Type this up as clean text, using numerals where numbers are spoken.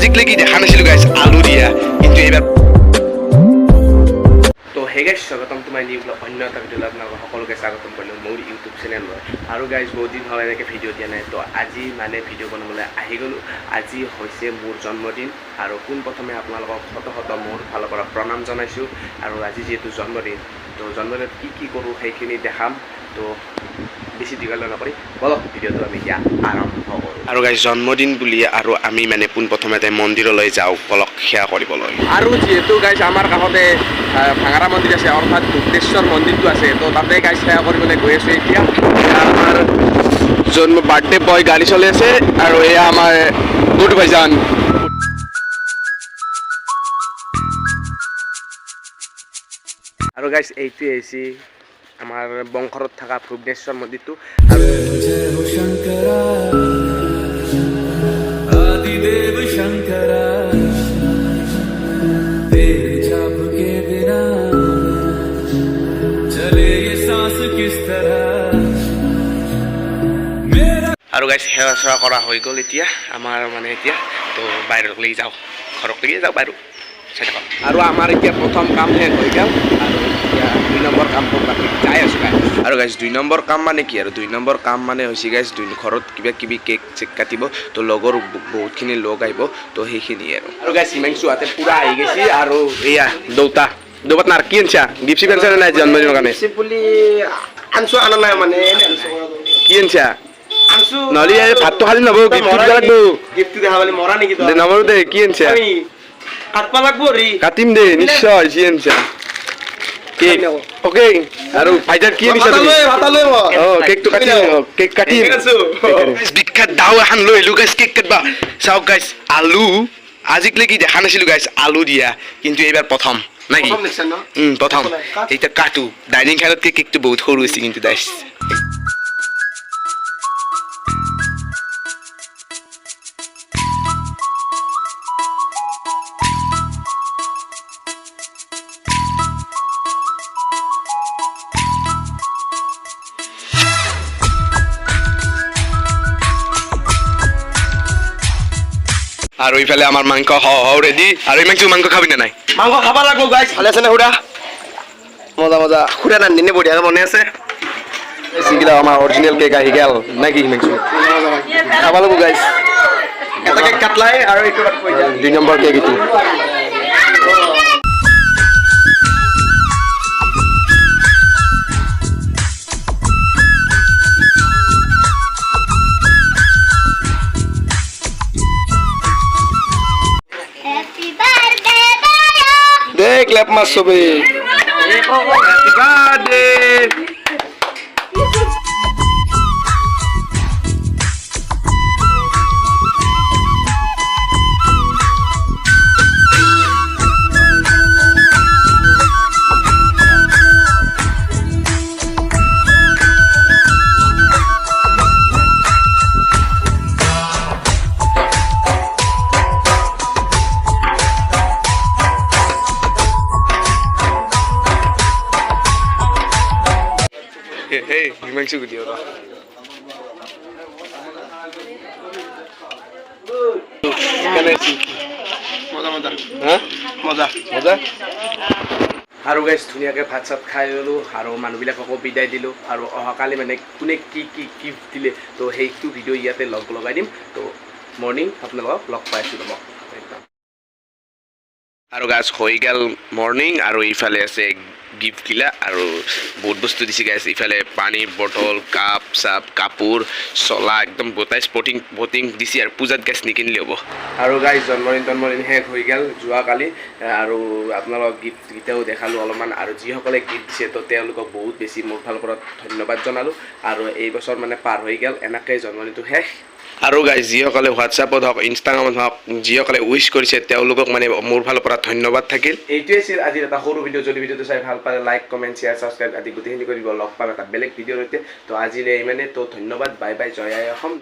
আজিলৈকে দেখা নাছিলোঁ গাইছ আলু দিয়া, কিন্তু এইবাৰ তো হে গাইছ স্বাগতম তোমাৰ নিউ ব্লগ অন্য এটা ভিডিঅ'ত আপোনালোকক সকলোকে স্বাগতম কৰিলোঁ মোৰ ইউটিউব চেনেললৈ। আৰু গাইছ বহুত দিন হ'ল এনেকৈ ভিডিঅ' দিয়া নাই, তো আজি মানে ভিডিঅ' বনাবলৈ আহি গ'লোঁ। আজি হৈছে মোৰ জন্মদিন আৰু পোনপ্ৰথমে আপোনালোকক শত মোৰ ফালৰ পৰা প্ৰণাম জনাইছোঁ। আৰু আজি যিহেতু জন্মদিন, তো জন্মদিনত কি কৰোঁ সেইখিনি দেখাম। তো বেছি দীঘলীয়া নকৰি বলক ভিডিঅ'টো আমি এতিয়া আৰম্ভ কৰোঁ। আৰু গাইছ জন্মদিন বুলি আৰু আমি মানে পোনপ্ৰথমতে মন্দিৰলৈ যাওঁ বলক সেৱা কৰিবলৈ। আৰু যিহেতু গাইছ আমাৰ কাষতে ভাঙাৰা মন্দিৰ আছে, অৰ্থাৎ বুদ্ধেশ্বৰ মন্দিৰটো আছে, তো তাতে গাইছ সেৱা কৰিবলৈ গৈ আছোঁ। এতিয়া আমাৰ জন্ম বাৰ্থডে বয় গাড়ী চলি আছে আৰু এয়া আমাৰ বুট ভাইজান। আৰু গাইছ এইটোৱে হৈছে আমাৰ বংশৰত থকা ভুৱনেশ্বৰ মন্দিৰটো। আৰু গাইছ সেৱা চেৱা কৰা হৈ গ'ল। এতিয়া আমাৰ মানে এতিয়া তো বাহিৰলৈ যাওঁ, ঘৰলৈকে যাওঁ বাৰু চাই থাকক। আৰু আমাৰ এতিয়া প্ৰথম কাম শেষ হৈ গ'ল আৰু এতিয়া 2 নম্বৰ কামটো বাকী যাই আছোঁ গাইছ। আৰু গাইছ 2 নম্বৰ কাম মানে কি আৰু 2 নম্বৰ কাম মানে হৈছে গাইছ ঘৰত কিবা কিবি কেক চেক কাটিব, তো লগৰ বহুতখিনি লগ আহিব, তো সেইখিনিয়ে আৰু গাইছ হিমাংশু হাতে পূৰা আহি গৈছে। আৰু এয়া দৌতাত নাৰ কি আনছা গিফ্ট চিফ্ট আনছা নাই জন্মদিনৰ কাৰণে? বুলি আনছো, আনা নাই মানে কি আনছা? নহ'লে ভাতটো খালি নহ'ব, গিফ্টটো দিব লাগিব। গিফ্টটো দেখা পালে মৰা নেকি তই? নমৰো দে, কি আনছা? কাটবা লাগবো ৰি কাটিম দে নিশ্চয়। কি আনছা? কেক। অ'কে। আৰু ভাইজান কি আনিছা তুমি? ভাতালৈ মই কেকটো কাটিম, কেক কাটিম। বিখ্যাত দাও এখন লৈ আহিলোঁ গাইছ কেক কাটবা। চাওক গাইছ আলু আজিলৈকে দেখা নাছিলোঁ গাইছ আলু দিয়া, কিন্তু এইবাৰ প্ৰথম নাকি? প্ৰথম। এতিয়া কাটো ডাইনিং খাইলতকৈ কেকটো বহুত সৰু হৈছে কিন্তু গাইছ। আৰু এইফালে আমাৰ মাংস ৰেডি। আৰু এই মাংস খাবি নে নাই? মাংস খাব লাগবো গাইছ। ভালে আছে নে খুৰা? মজা মজা। খুৰা ৰান্ধিনে বঢ়িয়াকৈ বনাই আছে। চিগিলা আমাৰ অৰিজিনেল কেক আহি গেল নাকি হিমাংশু? খাব লাগবো গাইছ। এটা কেক কাটলাই আৰু এইটো 2 নম্বৰ কেক এইটো। দেখ লেপ মাছ চবে। Happy birthday. Hey, Himanshu video ৰা মজা মজা। হ্যাঁ মজা মজা। আৰু গাইছ ধুনীয়াকৈ ভাত চাত খাই ল'লোঁ আৰু মানুহবিলাককো বিদায় দিলোঁ। আৰু অহাকালি মানে কোনে কি গিফ্ট দিলে, তো সেইটো ভিডিঅ' ইয়াতে লগাই দিম। তো মৰ্ণিং আপোনালোকক লগ পাইছোঁ ৰ'ব একদম। আৰু গাছ হৈ গ'ল মৰ্ণিং আৰু ইফালে আছে গিফ্টগিলা আৰু বহুত বস্তু দিছে গাইছ। ইফালে পানীৰ বটল, কাপ চাপ, কাপোৰ, চলা একদম গোটাই স্পৰ্টিং দিছে। আৰু পূজাত গাইছ নিকিনিলে হ'ব। আৰু গাইছ জন্মদিন শেষ হৈ গ'ল যোৱাকালি। আৰু আপোনালোকক গিফ্টকেইটাও দেখালোঁ অলপমান। আৰু যিসকলে গিফ্ট দিছে তো তেওঁলোকক বহুত বেছি মোৰ ফালৰ পৰা ধন্যবাদ জনালোঁ। আৰু এই বছৰ মানে পাৰ হৈ গ'ল এনেকৈ জন্মদিনটো শেষ। আৰু গাইছ যিসকলে হোৱাটছআপত হওক ইনষ্টাগ্ৰামত হওক যিসকলে উইচ কৰিছে তেওঁলোকক মানে মোৰ ফালৰ পৰা ধন্যবাদ থাকিল। এইটোৱে আছিল আজিৰ এটা সৰু ভিডিঅ'। যদি ভিডিঅ'টো চাই ভাল পালে লাইক কমেণ্ট শ্বেয়াৰ ছাবস্ক্ৰাইব আদি গোটেইখিনি কৰিব। লগ পাম এটা বেলেগ ভিডিঅ'ৰ সৈতে। তো আজিলৈ ইমানে। তো ধন্যবাদ, বাই বাই, জয় আই অসম।